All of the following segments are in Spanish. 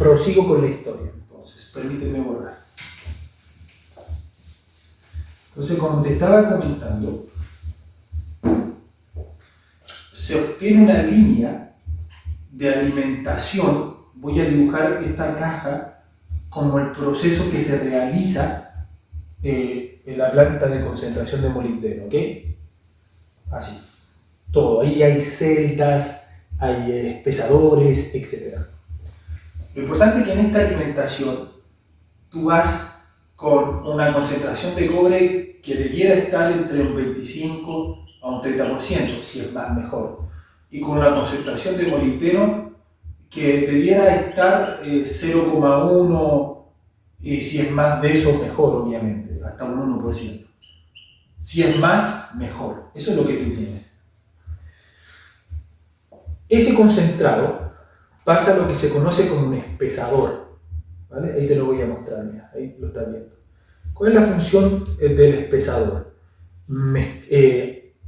prosigo con la historia. Entonces, permíteme borrar. Entonces, como te estaba comentando, se obtiene una línea de alimentación. Voy a dibujar esta caja como el proceso que se realiza en la planta de concentración de molibdeno, ¿ok? Así, todo. Ahí hay celdas, hay espesadores, etc. Lo importante es que en esta alimentación tú vas con una concentración de cobre que debiera estar entre un 25 a un 30%, si es más mejor, y con una concentración de molibdeno que debiera estar 0,1, y si es más de eso, mejor, obviamente, hasta un 1%. Si es más, mejor. Eso es lo que tú tienes. Ese concentrado pasa a lo que se conoce como un espesador, ¿vale? Ahí te lo voy a mostrar, mira, ahí lo estás viendo. ¿Cuál es la función del espesador?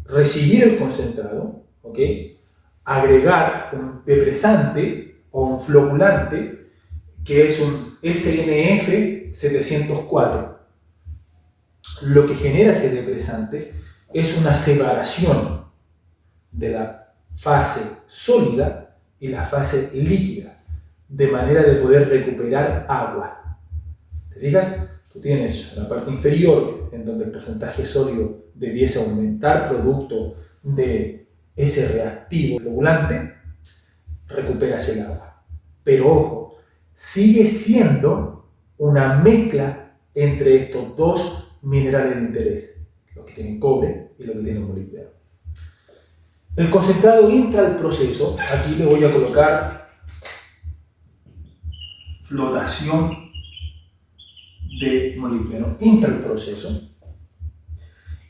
Recibir el concentrado, ¿ok? Agregar un depresante o un flocculante, que es un SNF 704. Lo que genera ese depresante es una separación de la fase sólida y la fase líquida, de manera de poder recuperar agua. ¿Te fijas? Tú tienes la parte inferior, en donde el porcentaje sólido debiese aumentar producto de ese reactivo flocculante, recuperas el agua. Pero ojo, sigue siendo una mezcla entre estos dos minerales de interés, los que tienen cobre y los que tienen molibdeno. El concentrado entra al proceso. Aquí le voy a colocar flotación de molibdeno. Entra al proceso,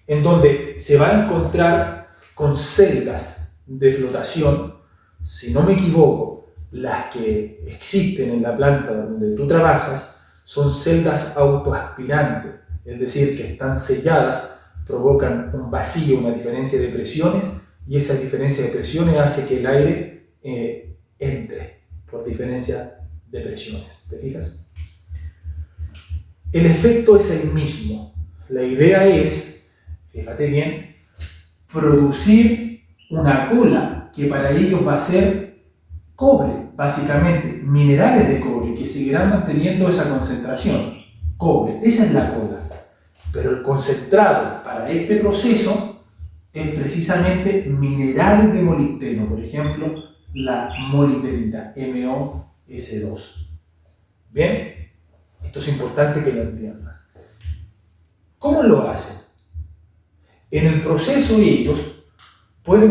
en donde se va a encontrar con celdas de flotación. Si no me equivoco, las que existen en la planta donde tú trabajas son celdas autoaspirantes, es decir, que están selladas, provocan un vacío, una diferencia de presiones, y esa diferencia de presiones hace que el aire entre por diferencia de presiones. ¿Te fijas? El efecto es el mismo. La idea es, fíjate bien, producir una cola que para ellos va a ser cobre, básicamente, minerales de cobre que seguirán manteniendo esa concentración. Cobre, esa es la cola. Pero el concentrado para este proceso es precisamente minerales de molibdeno, por ejemplo, la molibdenita, MoS2. ¿Bien? Esto es importante que lo entiendan. ¿Cómo lo hacen? En el proceso ellos pueden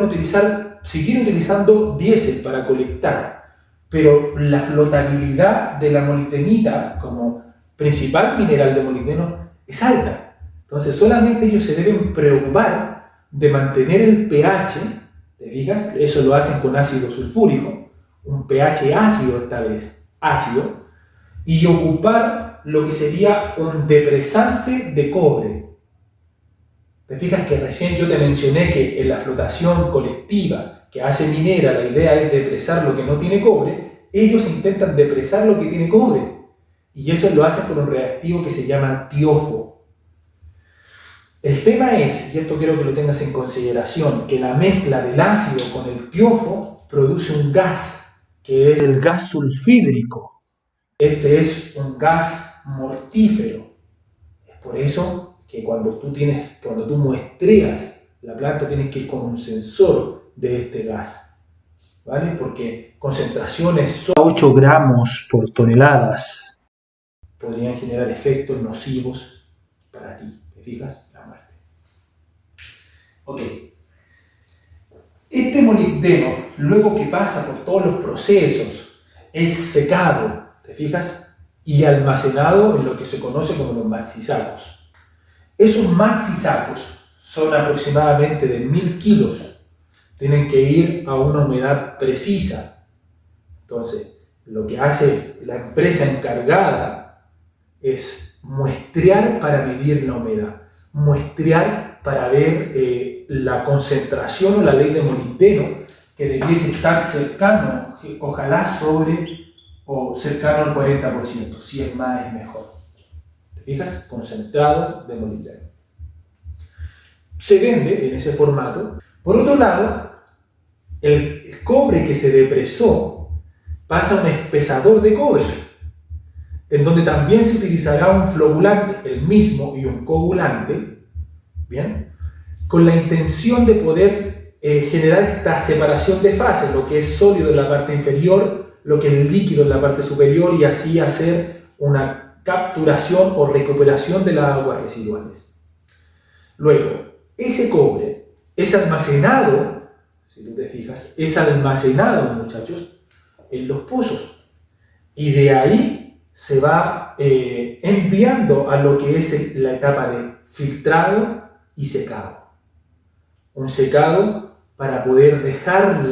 seguir utilizando diésel para colectar, pero la flotabilidad de la molibdenita como principal mineral de molibdeno es alta. Entonces solamente ellos se deben preocupar de mantener el pH, ¿te fijas? Eso lo hacen con ácido sulfúrico, un pH ácido esta vez, ácido, y ocupar lo que sería un depresante de cobre. ¿Te fijas que recién yo te mencioné que en la flotación colectiva que hace minera la idea es depresar lo que no tiene cobre? Ellos intentan depresar lo que tiene cobre, y eso lo hacen con un reactivo que se llama tiofo. El tema es, y esto quiero que lo tengas en consideración, que la mezcla del ácido con el tiofo produce un gas, que es el gas sulfídrico. Este es un gas mortífero. Es por eso que cuando tú muestreas la planta tienes que ir con un sensor de este gas, ¿vale? Porque concentraciones a 8 gramos por toneladas podrían generar efectos nocivos para ti. ¿Te fijas? La muerte. Ok. Este molibdeno, luego que pasa por todos los procesos, es secado, ¿te fijas? Y almacenado en lo que se conoce como los maxisacos. Esos maxisacos son aproximadamente de 1000 kilos. Tienen que ir a una humedad precisa. Entonces, lo que hace la empresa encargada es muestrear para medir la humedad, muestrear para ver la concentración o la ley de molibdeno, que debiese estar cercano, ojalá sobre o cercano al 40%, si es más es mejor. ¿Te fijas? Concentrado de molibdeno. Se vende en ese formato. Por otro lado, el cobre que se depresó pasa a un espesador de cobre, en donde también se utilizará un floculante, el mismo, y un coagulante, ¿bien? Con la intención de poder generar esta separación de fases, lo que es sólido en la parte inferior, lo que es líquido en la parte superior, y así hacer una capturación o recuperación de las aguas residuales. Luego, ese cobre es almacenado, si tú te fijas, es almacenado, muchachos, en los pozos, y de ahí se va enviando a lo que es la etapa de filtrado y secado. Un secado para poder dejar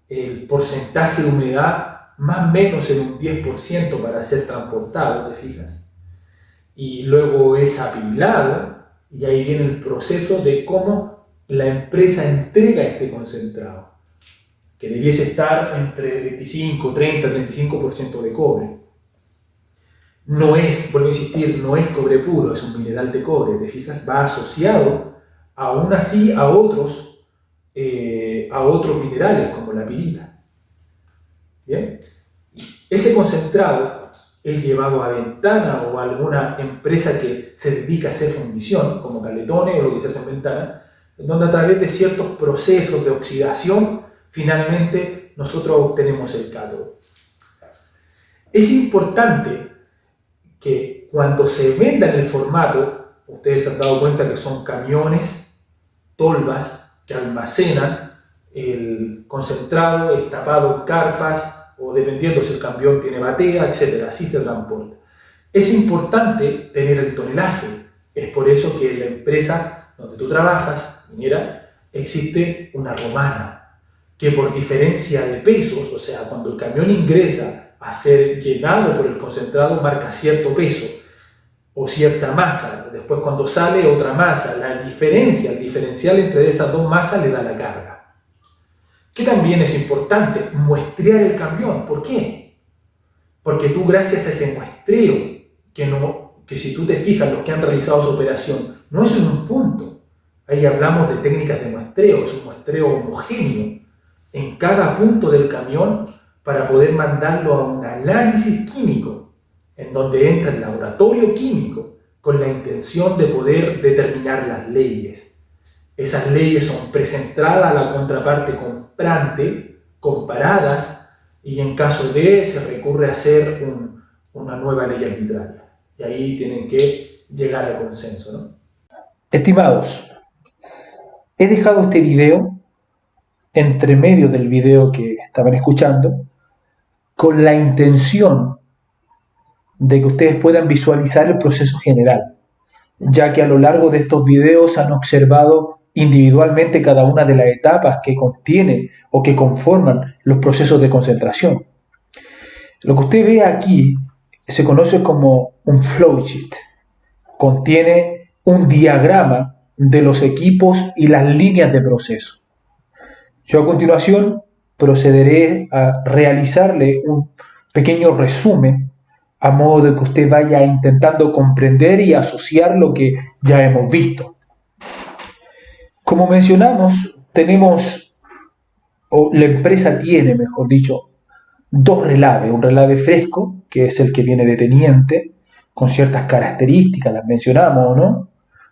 el porcentaje de humedad más o menos en un 10% para ser transportado, ¿te fijas? Y luego es apilado, y ahí viene el proceso de cómo la empresa entrega este concentrado, que debiese estar entre 25, 30, 35% de cobre. No es, vuelvo a insistir, no es cobre puro, es un mineral de cobre, ¿te fijas? Va asociado aún así a otros minerales como la pirita. ¿Bien? Ese concentrado es llevado a Ventana o a alguna empresa que se dedica a hacer fundición, como Caletones o lo que se hace en Ventana, donde a través de ciertos procesos de oxidación, finalmente nosotros obtenemos el cátodo. Es importante que cuando se venda en el formato, ustedes se han dado cuenta que son camiones, tolvas, que almacenan el concentrado, es tapado en carpas, o dependiendo si el camión tiene batea, etc. Así se transporta. Es importante tener el tonelaje. Es por eso que en la empresa donde tú trabajas, minera, existe una romana, que por diferencia de pesos, o sea, cuando el camión ingresa a ser llenado por el concentrado, marca cierto peso o cierta masa. Después cuando sale otra masa, la diferencia, el diferencial entre esas dos masas le da la carga. Que también es importante muestrear el camión. ¿Por qué? Porque tú, gracias a ese muestreo, que si tú te fijas, los que han realizado su operación, no es en un punto. Ahí hablamos de técnicas de muestreo, es un muestreo homogéneo en cada punto del camión para poder mandarlo a un análisis químico, en donde entra el laboratorio químico con la intención de poder determinar las leyes. Esas leyes son presentadas a la contraparte comprante, comparadas, y en caso de se recurre a hacer una nueva ley arbitraria. Y ahí tienen que llegar al consenso, ¿no? Estimados, he dejado este video entre medio del video que estaban escuchando con la intención de que ustedes puedan visualizar el proceso general, ya que a lo largo de estos videos han observado individualmente cada una de las etapas que contiene o que conforman los procesos de concentración. Lo que usted ve aquí se conoce como un flowsheet. Contiene un diagrama de los equipos y las líneas de proceso. Yo a continuación procederé a realizarle un pequeño resumen a modo de que usted vaya intentando comprender y asociar lo que ya hemos visto. Como mencionamos, la empresa tiene, mejor dicho, dos relaves. Un relave fresco, que es el que viene de teniente, con ciertas características, las mencionamos, ¿no?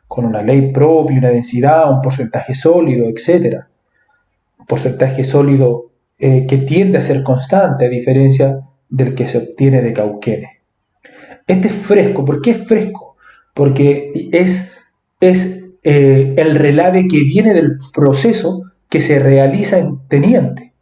Con una ley propia, una densidad, un porcentaje sólido, etc. Un porcentaje sólido que tiende a ser constante, a diferencia del que se obtiene de Cauquenes. Este es fresco. ¿Por qué es fresco? Porque es el relave que viene del proceso que se realiza en teniente,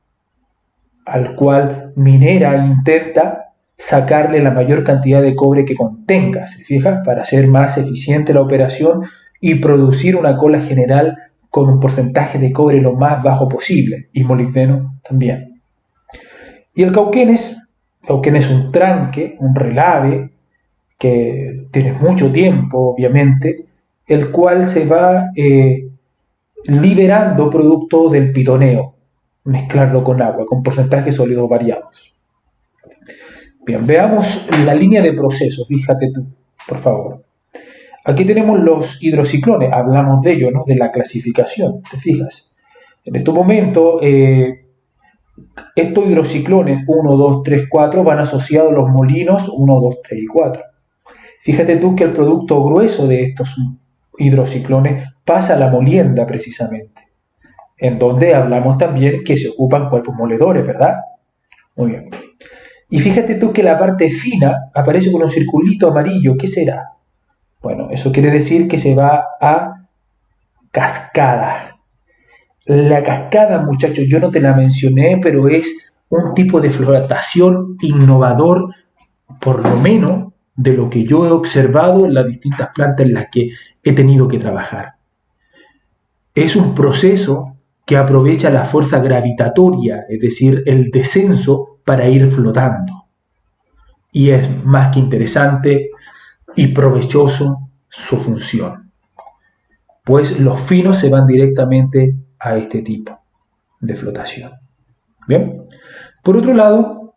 al cual minera e intenta sacarle la mayor cantidad de cobre que contenga, ¿se fija? Para hacer más eficiente la operación y producir una cola general con un porcentaje de cobre lo más bajo posible, y molibdeno también. Y el Cauquenes es un tranque, un relave, que tiene mucho tiempo, obviamente, el cual se va liberando producto del pitoneo, mezclarlo con agua, con porcentajes sólidos variados. Bien, veamos la línea de proceso, fíjate tú, por favor. Aquí tenemos los hidrociclones, hablamos de ellos, ¿no? De la clasificación, ¿te fijas? En este momento, estos hidrociclones 1, 2, 3, 4 van asociados a los molinos 1, 2, 3 y 4. Fíjate tú que el producto grueso de estos hidrociclones pasa a la molienda precisamente, en donde hablamos también que se ocupan cuerpos moledores, ¿verdad? Muy bien. Y fíjate tú que la parte fina aparece con un circulito amarillo. ¿Qué será? Bueno, eso quiere decir que se va a cascada. La cascada, muchachos, yo no te la mencioné, pero es un tipo de flotación innovador, por lo menos de lo que yo he observado en las distintas plantas en las que he tenido que trabajar. Es un proceso que aprovecha la fuerza gravitatoria, es decir, el descenso para ir flotando. Y es más que interesante y provechoso su función, pues los finos se van directamente a este tipo de flotación. Bien, por otro lado,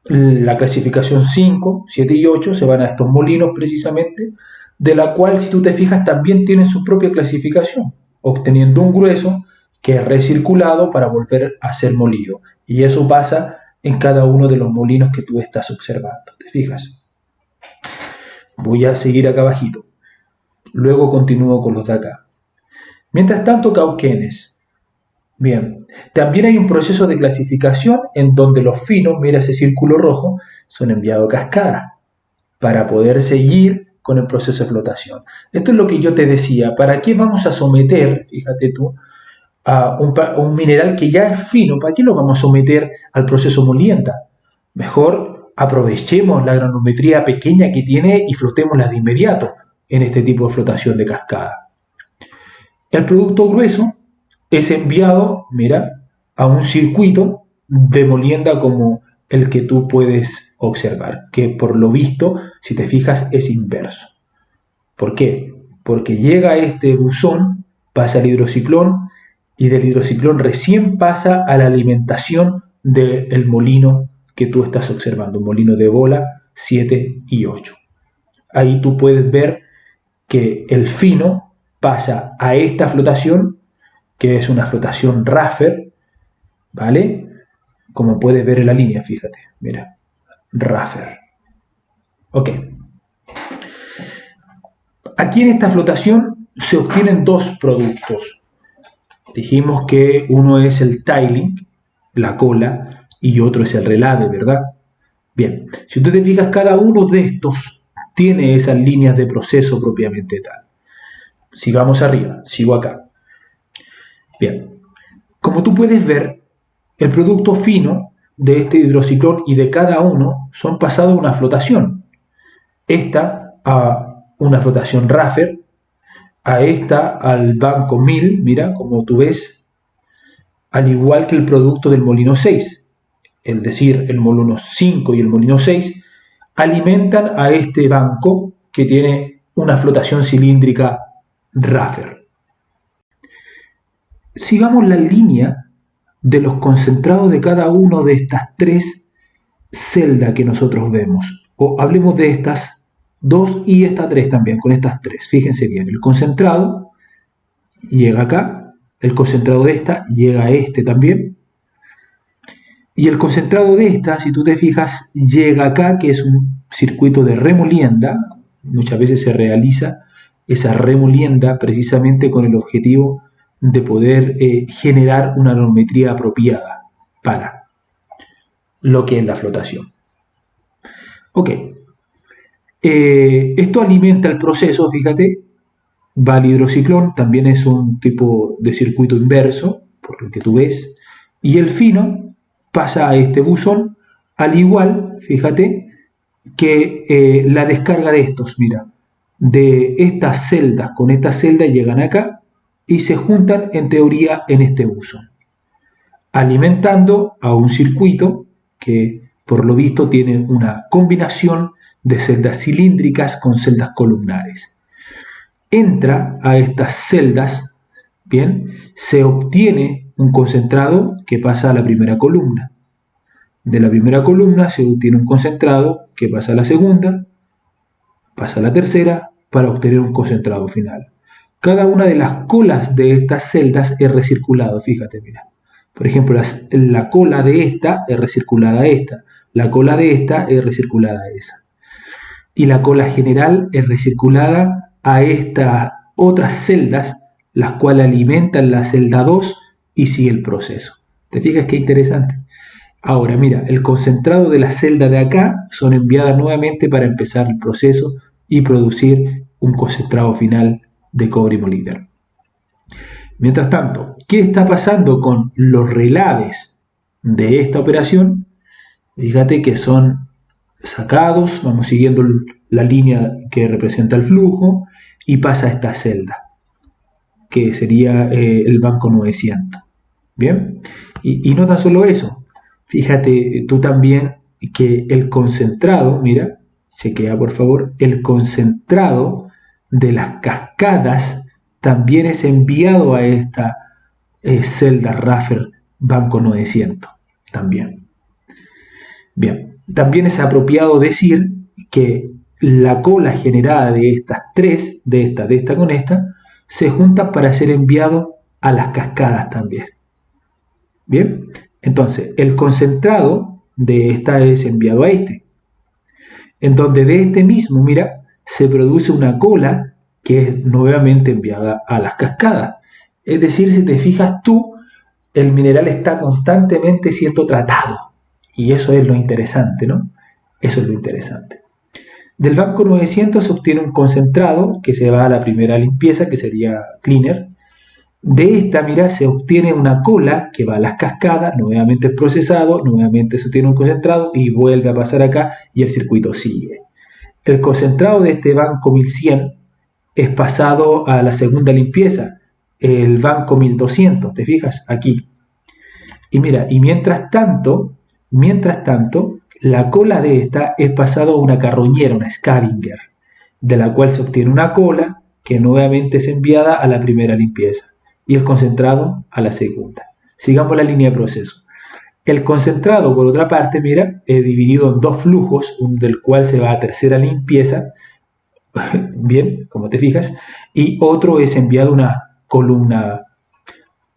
la clasificación 5, 7 y 8 se van a estos molinos precisamente, de la cual, si tú te fijas, también tienen su propia clasificación, obteniendo un grueso que es recirculado para volver a ser molido. Y eso pasa en cada uno de los molinos que tú estás observando. ¿Te fijas? Voy a seguir acá abajito. Luego continúo con los de acá. Mientras tanto, cauquenes. Bien, también hay un proceso de clasificación en donde los finos, mira ese círculo rojo, son enviados a cascada para poder seguir con el proceso de flotación. Esto es lo que yo te decía. ¿Para qué vamos a someter, fíjate tú, a un mineral que ya es fino? ¿Para qué lo vamos a someter al proceso molienda? Mejor aprovechemos la granometría pequeña que tiene y flotémosla de inmediato en este tipo de flotación de cascada. El producto grueso es enviado, mira, a un circuito de molienda como el que tú puedes observar, que por lo visto, si te fijas, es inverso. ¿Por qué? Porque llega este buzón, pasa al hidrociclón y del hidrociclón recién pasa a la alimentación del molino que tú estás observando, un molino de bola 7 y 8. Ahí tú puedes ver que el fino pasa a esta flotación, que es una flotación Raffer, ¿vale? Como puedes ver en la línea, fíjate, mira, Raffer. Ok. Aquí en esta flotación se obtienen dos productos. Dijimos que uno es el tiling, la cola, y otro es el relave, ¿verdad? Bien, si tú te fijas, cada uno de estos tiene esas líneas de proceso propiamente tal. Sigamos arriba, sigo acá. Bien, como tú puedes ver, el producto fino de este hidrociclón y de cada uno son pasados a una flotación. Esta a una flotación Raffer, a esta al banco 1000, mira, como tú ves, al igual que el producto del molino 6, es decir, el molino 5 y el molino 6, alimentan a este banco que tiene una flotación cilíndrica Raffer. Sigamos la línea de los concentrados de cada uno de estas tres celdas que nosotros vemos. O hablemos de estas dos y esta tres también, con estas tres. Fíjense bien, el concentrado llega acá, el concentrado de esta llega a este también, y el concentrado de esta, si tú te fijas, llega acá, que es un circuito de remolienda. Muchas veces se realiza esa remolienda precisamente con el objetivo de poder generar una anometría apropiada para lo que es la flotación. Ok, esto alimenta el proceso, fíjate, va al hidrociclón, también es un tipo de circuito inverso, por lo que tú ves, y el fino pasa a este buzón, al igual, fíjate, que la descarga de estos, mira, de estas celdas con estas celdas llegan acá y se juntan en teoría en este buzón, alimentando a un circuito que por lo visto tiene una combinación de celdas cilíndricas con celdas columnares. Entra a estas celdas, bien, se obtiene un concentrado que pasa a la primera columna. de la primera columna se obtiene un concentrado que pasa a la segunda, pasa a la tercera para obtener un concentrado final. Cada una de las colas de estas celdas es recirculado, fíjate, mira. Por ejemplo, la cola de esta es recirculada a esta, la cola de esta es recirculada a esa. Y la cola general es recirculada a estas otras celdas, las cuales alimentan la celda 2 y sigue el proceso. ¿Te fijas qué interesante? Ahora, mira, el concentrado de la celda de acá son enviadas nuevamente para empezar el proceso y producir un concentrado final de cobre y molibdeno. Mientras tanto, ¿qué está pasando con los relaves de esta operación? Fíjate que son sacados, vamos siguiendo la línea que representa el flujo y pasa a esta celda, que sería el banco 900. Bien, y no tan solo eso, fíjate tú también que el concentrado, mira, chequea por favor, el concentrado de las cascadas también es enviado a esta celda Raffer banco 900 también. Bien, también es apropiado decir que la cola generada de estas tres, de esta con esta, se juntan para ser enviado a las cascadas también. Bien, entonces el concentrado de esta es enviado a este, en donde de este mismo, mira, se produce una cola que es nuevamente enviada a las cascadas. Es decir, si te fijas tú, el mineral está constantemente siendo tratado. Y eso es lo interesante, ¿no? Eso es lo interesante. Del banco 900 se obtiene un concentrado que se va a la primera limpieza, que sería cleaner. De esta, mira, se obtiene una cola que va a las cascadas, nuevamente es procesado, nuevamente se obtiene un concentrado y vuelve a pasar acá y el circuito sigue. El concentrado de este banco 1100 es pasado a la segunda limpieza, el banco 1200, ¿te fijas? Aquí. Y mira, y mientras tanto, la cola de esta es pasado a una carroñera, una scavenger, de la cual se obtiene una cola que nuevamente es enviada a la primera limpieza y el concentrado a la segunda. Sigamos la línea de proceso. El concentrado, por otra parte, mira, es dividido en dos flujos, uno del cual se va a tercera limpieza, bien, como te fijas, y otro es enviado a una columna,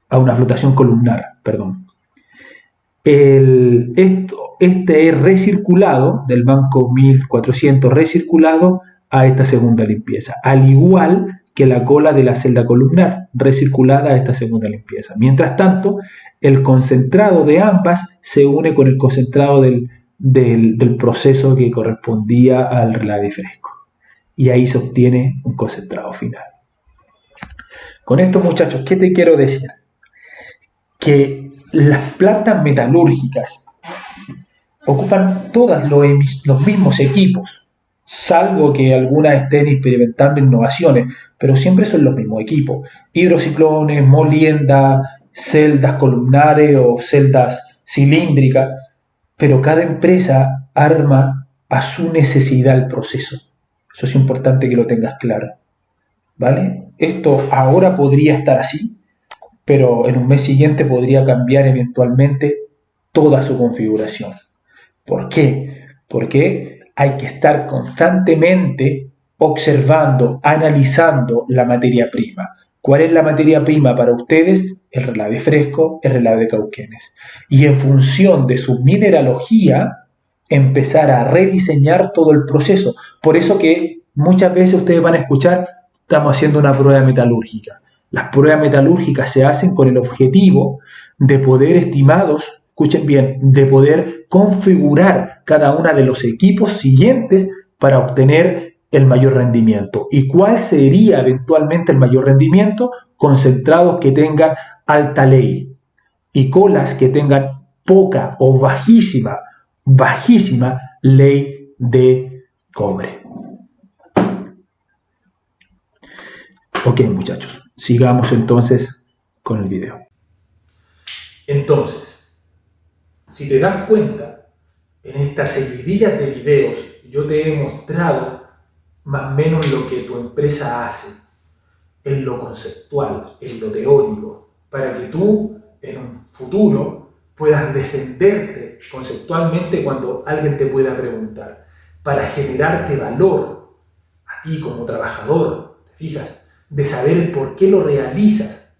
a una flotación columnar, perdón. Este es recirculado del banco 1400 recirculado a esta segunda limpieza, al igual que la cola de la celda columnar recirculada a esta segunda limpieza. Mientras tanto, el concentrado de ambas se une con el concentrado del proceso que correspondía al relave fresco. Y ahí se obtiene un concentrado final. Con esto, muchachos, ¿qué te quiero decir? Que las plantas metalúrgicas ocupan todas los mismos equipos, salvo que algunas estén experimentando innovaciones, pero siempre son los mismos equipos. Hidrociclones, moliendas, celdas columnares o celdas cilíndricas, pero cada empresa arma a su necesidad el proceso. Eso es importante que lo tengas claro, ¿vale? Esto ahora podría estar así, pero en un mes siguiente podría cambiar eventualmente toda su configuración. ¿Por qué? Porque hay que estar constantemente observando, analizando la materia prima. ¿Cuál es la materia prima para ustedes? El relave fresco, el relave de Cauquenes. Y en función de su mineralogía, empezar a rediseñar todo el proceso. Por eso que muchas veces ustedes van a escuchar, estamos haciendo una prueba metalúrgica. Las pruebas metalúrgicas se hacen con el objetivo de poder estimados, escuchen bien, de poder configurar cada uno de los equipos siguientes para obtener el mayor rendimiento. ¿Y cuál sería eventualmente el mayor rendimiento? Concentrados que tengan alta ley y colas que tengan poca o bajísima ley de cobre. Ok, muchachos, sigamos entonces con el video. Entonces, si te das cuenta, en estas seguidillas de videos yo te he mostrado más o menos lo que tu empresa hace, en lo conceptual, en lo teórico, para que tú en un futuro puedas defenderte conceptualmente cuando alguien te pueda preguntar, para generarte valor a ti como trabajador, ¿te fijas? De saber por qué lo realizas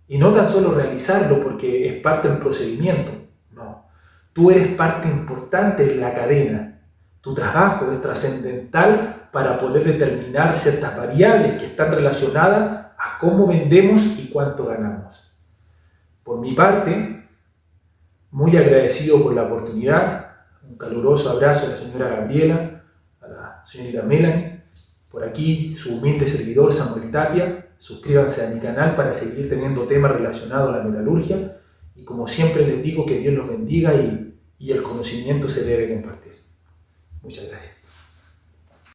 y no tan solo realizarlo porque es parte del procedimiento, no. Tú eres parte importante en la cadena. Tu trabajo es trascendental para poder determinar ciertas variables que están relacionadas a cómo vendemos y cuánto ganamos. Por mi parte, muy agradecido por la oportunidad, un caluroso abrazo a la señora Gabriela, a la señorita Melanie, por aquí su humilde servidor Samuel Tapia. Suscríbanse a mi canal para seguir teniendo temas relacionados a la metalurgia y como siempre les digo que Dios los bendiga y el conocimiento se debe compartir. Muchas gracias.